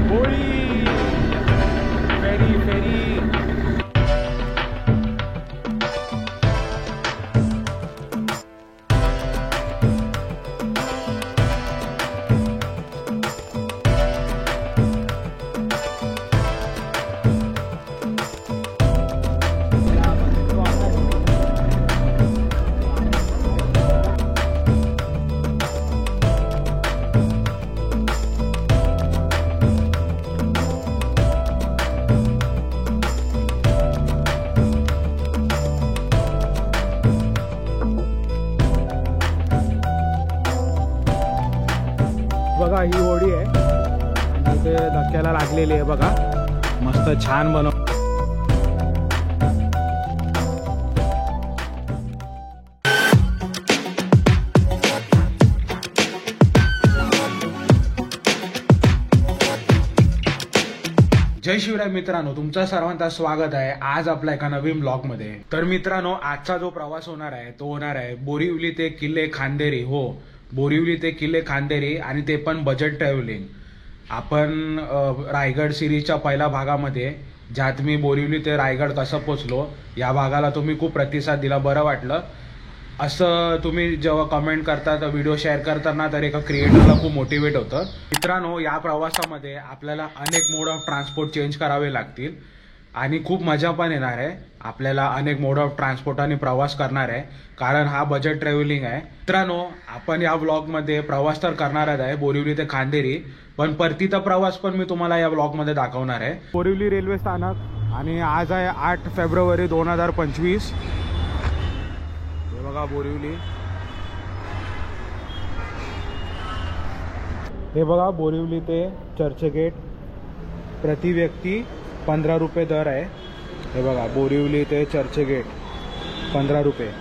होळी फेरी फेरी बघा ही होडी आहे आणि इथे धक्क्याला लागलेली आहे बघा मस्त छान बनव जय शिवराय मित्रांनो, तुमचं सर्वांचं स्वागत आहे आज आपल्या एका नवीन ब्लॉग मध्ये। तर मित्रांनो, आजचा जो प्रवास होणार आहे तो होणार आहे बोरिवली ते किल्ले खांदेरी। हो, बोरिवली ते किल्ले खांदेरी आणि ते पण बजेट ट्रॅव्हलिंग। आपण रायगड सिरीजच्या पहिल्या भागामध्ये ज्यात मी बोरिवली ते रायगड कसं पोचलो या भागाला तुम्ही खूप प्रतिसाद दिला, बरं वाटलं। असं तुम्ही जेव्हा कमेंट करता तर व्हिडिओ शेअर करताना तर एका क्रिएटरला खूप मोटिवेट होतं। मित्रांनो, या प्रवासामध्ये आपल्याला अनेक मोड ऑफ ट्रान्सपोर्ट चेंज करावे लागतील आणि खूप मजा पण येणार आहे। आपल्याला अनेक मोड ऑफ ट्रान्सपोर्टाने प्रवास करणार आहे कारण हा बजेट ट्रॅव्हलिंग आहे। मित्रांनो, आपण या व्लॉगमध्ये प्रवास तर करणारच आहे बोरिवली ते खांदेरी, पण परतीचा प्रवास पण मी तुम्हाला या व्लॉगमध्ये दाखवणार आहे। बोरिवली रेल्वे स्थानक आणि आज आहे 8 फेब्रुवारी 2025। हे बघा बोरिवली, हे बघा बोरिवली ते चर्चगेट प्रति व्यक्ती 15 रुपये दर आहे। हे बघा बोरिवली ते चर्चगेट 15 रुपये।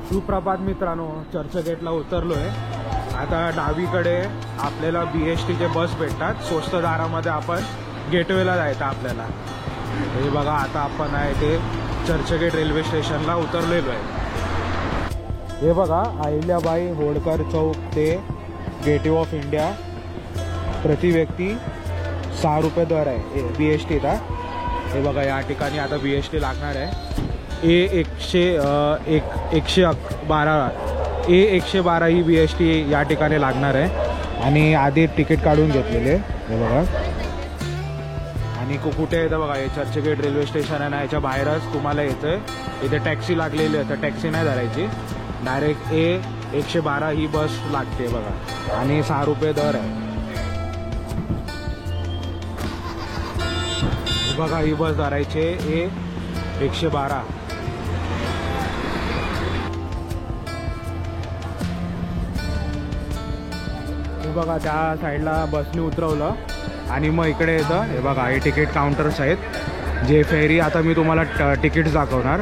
सुप्रभात मित्रांनो, चर्चगेटला उतरलोय। आता डावीकडे आपल्याला BSTचे बस भेटतात, स्वस्त दरामध्ये आपण गेटवेला जायचं आपल्याला। हे बघा आता आपण आहे ते चर्चगेट रेल्वे स्टेशनला उतरलेलो आहे। हे बघा अहिल्याबाई होळकर चौक ते गेटवे ऑफ इंडिया प्रति व्यक्ती 6 रुपये दर आहे BSTचा। हे बघा या ठिकाणी आता BST लागणार आहे। A112 ही BST या ठिकाणी लागणार आहे आणि आधी तिकीट काढून घेतलेले। हे बघा आणि कुठे येतं बघा, हे चर्चगेट रेल्वे स्टेशन आहे ना, याच्या बाहेरच तुम्हाला येतं। इथे टॅक्सी लागलेली आहे तर टॅक्सी नाही धरायची, डायरेक्ट A112 ही बस लागते बघा आणि 6 रुपये दर आहे। बघा ही बस धरायची A112। बघा त्या साईडला बसने उतरवलं आणि मग इकडे येतं। हे बघा हे तिकीट काउंटर्स आहेत जे फेरी, आता मी तुम्हाला तिकीट दाखवणार।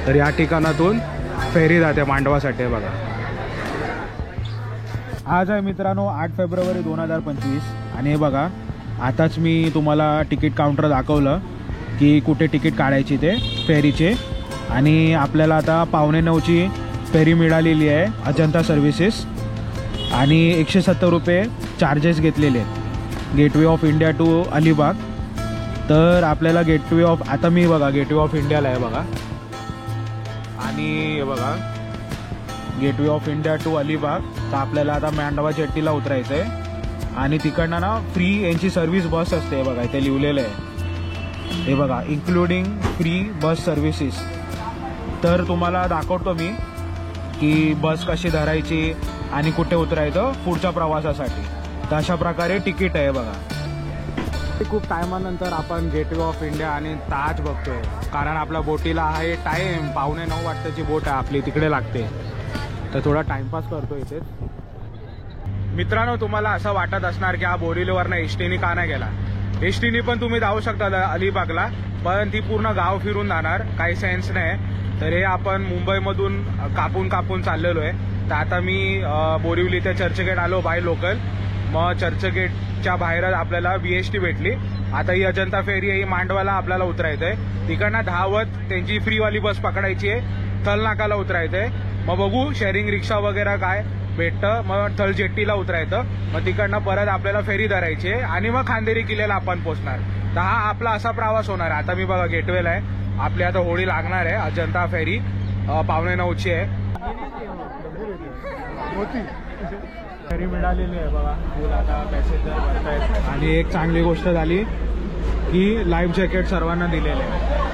तर या ठिकाणातून फेरी जाते मांडवासाठी। हे बघा आज आहे मित्रांनो 8 फेब्रुवारी 2025 आणि हे बघा आताच मी तुम्हाला तिकीट काउंटर दाखवलं की कुठे तिकीट काढायची ते फेरीचे। आणि आपल्याला आता 8:45ची फेरी मिळालेली आहे अजंता सर्व्हिसेस आणि 170 रुपये चार्जेस घेतलेले आहेत gateway of India to Alibag. तर आपल्याला गेटवे ऑफ, आता मी बघा गेटवे ऑफ इंडियाला आहे बघा आणि हे बघा gateway of India to Alibag. तर आपल्याला आता मांडवा जेट्टीला उतरायचं आहे आणि तिकडनं ना फ्री यांची सर्व्हिस बस असते। बघा इथे लिहिलेलं आहे, हे बघा इन्क्लुडिंग फ्री बस सर्व्हिसेस। तर तुम्हाला दाखवतो मी की बस कशी धरायची आणि कुठे उतरायचं पुढच्या प्रवासासाठी। तर अशा प्रकारे तिकीट आहे बघा। खूप टायमानंतर आपण गेटवे ऑफ इंडिया आणि ताज बघतोय कारण आपल्या बोटीला आहे टाईम, 8:45 वाजताची बोट आहे आपली, तिकडे लागते। तर थोडा टाइमपास करतो इथे। मित्रांनो, तुम्हाला असं वाटत असणार की हा बोरिवलीवरनं एसटीने का नाही गेला। एसटीने पण तुम्ही जाऊ शकता अलिबागला, पण ती पूर्ण गाव फिरून जाणार, काही सेन्स नाही। तर हे आपण मुंबईमधून कापून चाललेलो आहे। तर आता मी बोरिवली ते चर्चगेट आलो बाय लोकल मग चर्चगेटच्या बाहेरच आपल्याला BST भेटली. आता ही अजंता फेरी आहे, ही मांडवाला आपल्याला उतरायचंय. तिकडनं धावत त्यांची फ्रीवाली बस पकडायची आहे, थलनाकाला उतरायचंय. मग बघू शेअरिंग रिक्षा वगैरे काय भेटतं. मग थल जेट्टीला उतरायचं, मग तिकडनं परत आपल्याला फेरी धरायची आहे आणि मग खांदेरी किल्ल्याला आपण पोहोचणार. तर हा आपला असा प्रवास होणार आहे. आता मी बघा गेटवेला आहे, आपली आता होळी लागणार आहे. अजंता फेरी 8:45ची आहे. फेरी मिळालेली आहे बघा, फुल आता पॅसेंजर भरतायत. आणि एक चांगली गोष्ट झाली की लाईफ जॅकेट सर्वांना दिलेले आहे.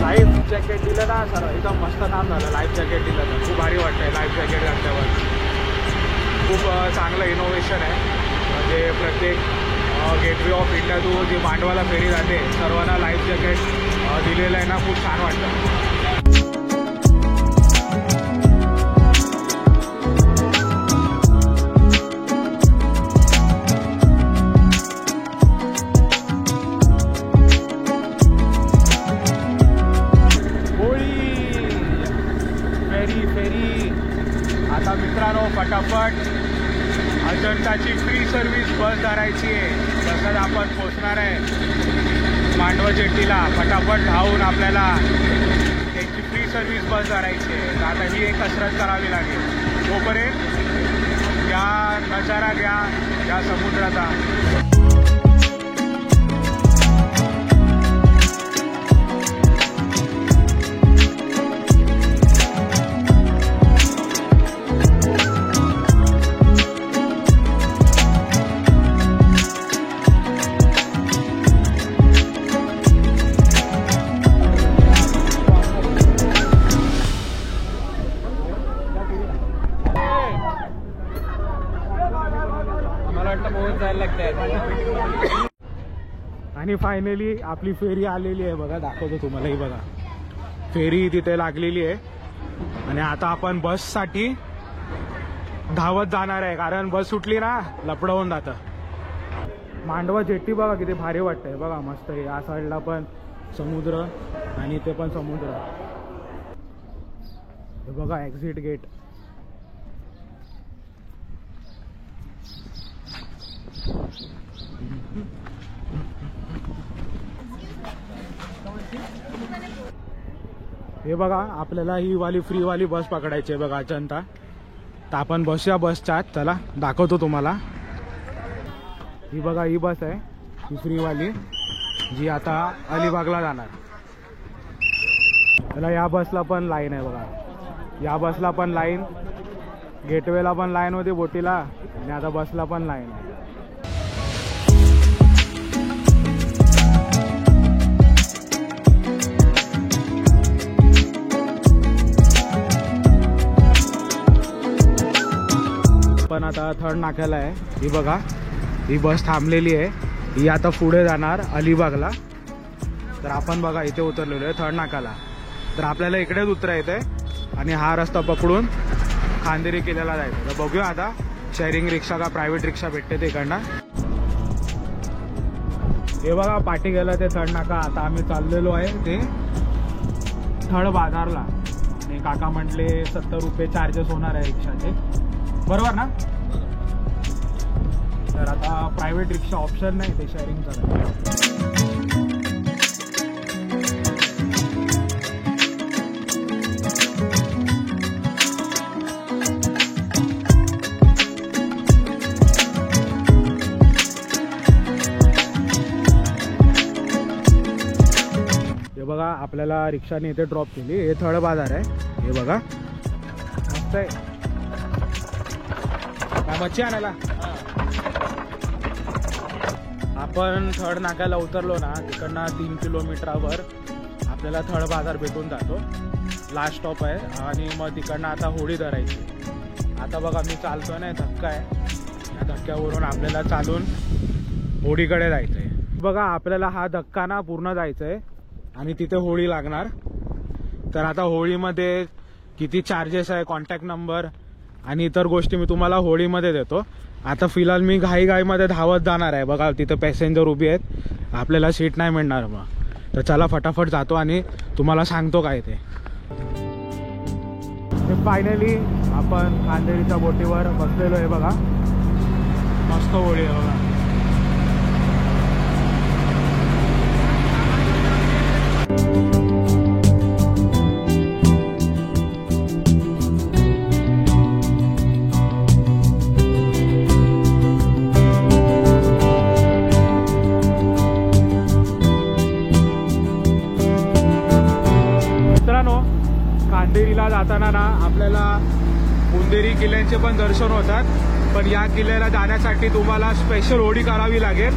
लाईफ जॅकेट दिलं ना सर, एकदम मस्त काम झालं. लाईफ जॅकेट दिलं तर खूप भारी वाटतंय. लाईफ जॅकेट घातल्यावर खूप चांगलं इनोव्हेशन आहे. म्हणजे प्रत्येक गेटवे ऑफ इंडियातून जी मांडवाला फेरी जाते सर्वांना लाईफ जॅकेट दिलेलं आहे ना, खूप छान वाटतं. आता मित्रांनो फटाफट अजंताची फ्री सर्व्हिस बस धरायची आहे. तसंच आपण पोचणार आहे मांडवा जेट्टीला. फटाफट धावून आपल्याला त्यांची फ्री सर्व्हिस बस धरायची आहे. तर आता ही एक कसरत करावी लागेल. तोपर्यंत या नजारा घ्या या समुद्राचा. आणि फायनली आपली फेरी आलेली आहे बघा, दाखवतो तुम्हाला. ही बघा फेरी तिथे लागलेली आहे. आणि आता आपण बससाठी धावत जाणार आहे, कारण बस सुटली ना लपडं होऊन जातं. मांडवा जेट्टी बघा किती भारी वाटतंय बघा, मस्त आहे. या साईडला पण समुद्र आणि इथे पण समुद्र. हे बघा एक्झिट गेट. हे बघा आपल्याला ही वाली फ्री वाली बस पकडायची आहे बघा अजंता. तर आपण बसूया बसच्या. चला दाखवतो तुम्हाला. ही बघा ही बस आहे, ही फ्री वाली जी आता अलिबागला जाणार. त्याला या बसला पण लाईन आहे बघा, या बसला पण लाईन, गेटवेला पण लाईन होती बोटीला आणि आता बसला पण लाईन आहे. पण आता थर्ड नाक्याला आहे. ही बघा ही बस थांबलेली आहे, ही आता पुढे जाणार अलिबागला. तर आपण बघा इथे उतरलेलो आहे थर्ड नाक्याला. तर आपल्याला इकडेच उतरायचं आहे आणि हा रस्ता पकडून खांदेरी किल्ल्याला जायचं. तर बघूया आता शेअरिंग रिक्षा का प्रायव्हेट रिक्षा भेटते तिकडनं. हे बघा पाठी गेलं ते थर्ड नाका. आता आम्ही चाललेलो आहे ते थर्ड बाजारला. आणि काका म्हटले 70 रुपये चार्जेस होणार आहे रिक्षाचे, बरोबर ना? तर आता प्रायव्हेट रिक्षा ऑप्शन नाही, ते शेअरिंग करायचं. हे बघा आपल्याला रिक्षाने इथे ड्रॉप केली. हे थर्ड बाजार आहे. हे बघा मस्त आहे. मच्छी आणायला आपण थर्ड नाक्याला उतरलो ना, तिकडनं 3 किलोमीटरवर आपल्याला थर्ड बाजार भेटून जातो. लास्ट स्टॉप आहे. आणि मग तिकडनं आता होळी धरायची. आता बघा मी चालतोय ना, धक्का आहे, या धक्क्यावरून आपल्याला चालून होळीकडे जायचं आहे. बघा आपल्याला हा धक्का ना पूर्ण जायचं आहे आणि तिथे होळी लागणार. तर आता होळीमध्ये किती चार्जेस आहे, कॉन्टॅक्ट नंबर आणि इतर गोष्टी मी तुम्हाला होळीमध्ये देतो. आता फिलहाल मी घाईमध्ये धावत जाणार आहे. बघा तिथं पॅसेंजर उभी आहेत, आपल्याला सीट नाही मिळणार. मग तर चला फटाफट जातो आणि तुम्हाला सांगतो काय ते. फायनली आपण खांदेरीच्या बोटीवर बसलेलो आहे. बघा मस्त होळी आहे बघा. खांदेरीला जाताना ना आपल्याला उंदेरी किल्ल्यांचे पण दर्शन होतात, पण या किल्ल्याला जाण्यासाठी तुम्हाला स्पेशल होडी करावी लागेल.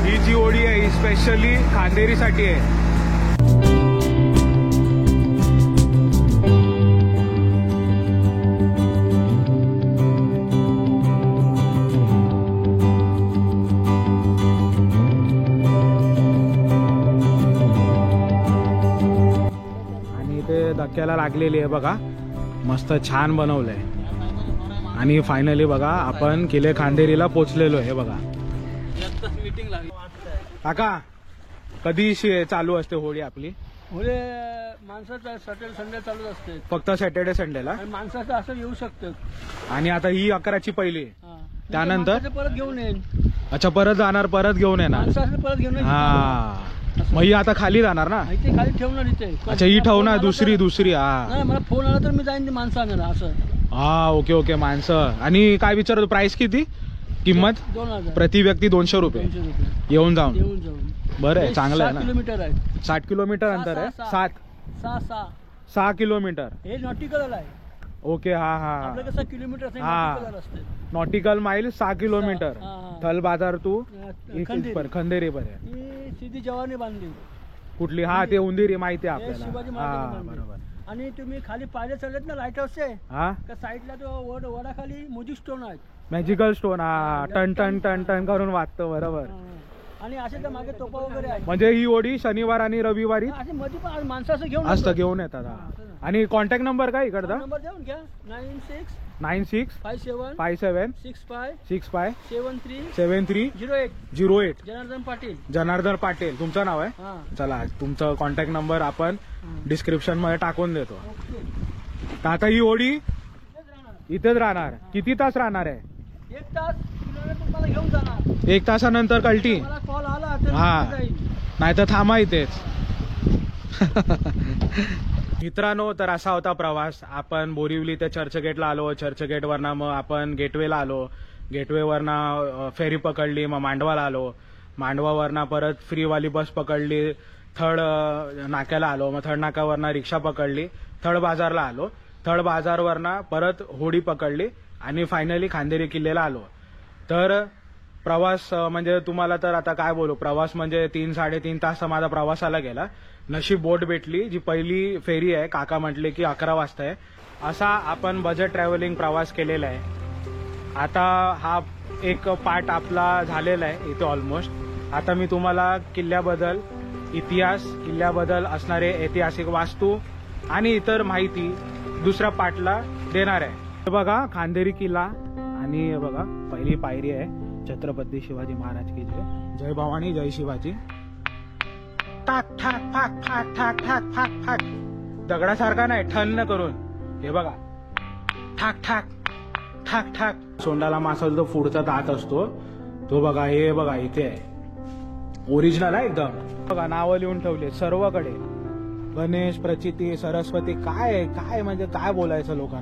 ही जी होडी आहे ही स्पेशली खांदेरीसाठी आहे. धक्क्याला लागलेली आहे बघा, मस्त छान बनवलंय. आणि फायनली बघा आपण किल्ले खांदेरीला पोचलेलो आहे. बघा काका, कधी चालू असते होळी आपली? होळी माणसाचं सॅटर्डे संडे चालू असते, फक्त सॅटर्डे संडेला. माणसाचं असं येऊ शकतं. आणि आता ही 11ची पहिली, त्यानंतर परत घेऊन येईन. अच्छा, परत जाणार, परत घेऊन येणार. परत घेऊन हा, मग ही आता खाली जाणार ना? इथे खाली ठेवणार इथे. अच्छा, ही ठेवणार दुसरी. हा, मला फोन आला तर मी जाईन ती माणसं आणणार असं. हा, ओके माणसं. आणि काय विचारतो, प्राइस किती, किंमत? 2000 प्रति व्यक्ती 200 रुपये. येऊन जाऊन बरं आहे, चांगलं आहे ना. 60 किलोमीटर आहे. 60 किलोमीटर अंतर आहे. 6 किलोमीटर. हे नॉटिकल आहे. ओके, हा हा. आपलं कसं किलोमीटर असते, नॉटिकल माइल 6 किलोमीटर. थल बाजार टू खंदेरी पर्यंत. सीधी जवानी बांधली कुठली? हा, ते उंदेरी माहिती आहे शिवाजी आपल्याला. महाराजांनी हा, बरोबर. आणि तुम्ही खाली पायऱ्या चढलेत ना लाईट हाऊसचे, हा, त्या साईडला तो वडाखाली म्युझिक स्टोन आहेत, मॅजिकल स्टोन. हा, टन टन टन टन करून वाजतो. बरोबर. आणि असे त्या मागे तोपा वगैरे आहेत. म्हणजे ही होडी शनिवार आणि रविवारी असे मध्ये पण माणसं असं घेऊन येतात. आणि कॉन्टॅक्ट नंबर काय इकडचा? नंबर देऊन घ्या. 96 57 65 73 08. जनार्दन पाटील तुमचं नाव आहे? चला, तुमचं कॉन्टॅक्ट नंबर आपण डिस्क्रिप्शन मध्ये टाकून देतो. आता ही होडी इथेच राहणार. किती तास राहणार आहे? 1 तास तुम्हाला घेऊन जाणार. 1 तासानंतर कल्टी. कॉल आला तर हा, नाही तर थांबा इथेच. मित्रांनो, तर असा होता प्रवास. आपण बोरिवली ते चर्चगेटला आलो. चर्चगेटवरनं मग आपण गेटवेला आलो. गेटवेवरनं फेरी पकडली, मग मांडवाला आलो. मांडवावरनं परत फ्रीवाली बस पकडली. थर्ड नाक्याला आलो. मग थर्ड नाक्यावरनं रिक्षा पकडली. थर्ड बाजारला आलो. थर्ड बाजारवरनं परत होडी पकडली आणि फायनली खांदेरी किल्ल्याला आलो. तर प्रवास म्हणजे तुम्हाला तर आता काय बोलू, प्रवास म्हणजे 3-3.5 तास माझा प्रवासाला गेला. नशीब बोट भेटली, जी पहिली फेरी आहे. काका म्हटले की 11 वाजता आहे. असा आपण बजेट ट्रॅव्हलिंग प्रवास केलेला आहे. आता हा एक पार्ट आपला झालेला आहे इथे ऑलमोस्ट. आता मी तुम्हाला किल्ल्याबद्दल इतिहास, किल्ल्याबद्दल असणारे ऐतिहासिक वास्तू आणि इतर माहिती दुसऱ्या पार्टला देणार आहे. बघा खांदेरी किल्ला आणि बघा पहिली पायरी आहे. छत्रपती शिवाजी महाराज की जय. जय भवानी, जय शिवाजी. ठाक ठाक फाक फाक ठाक ठाक फाक फाक. दगडासारखा नाही, ठन न करून. हे बघा, ठाक ठाक ठाक ठाक. सोंडाला मासा जो पुढचा दात असतो तो बघा. हे बघा इथे आहे, ओरिजिनल आहे एकदम. बघा नावं लिहून ठेवले सर्वकडे. गणेश, प्रचिती, सरस्वती. काय म्हणजे काय बोलायचं लोकांना.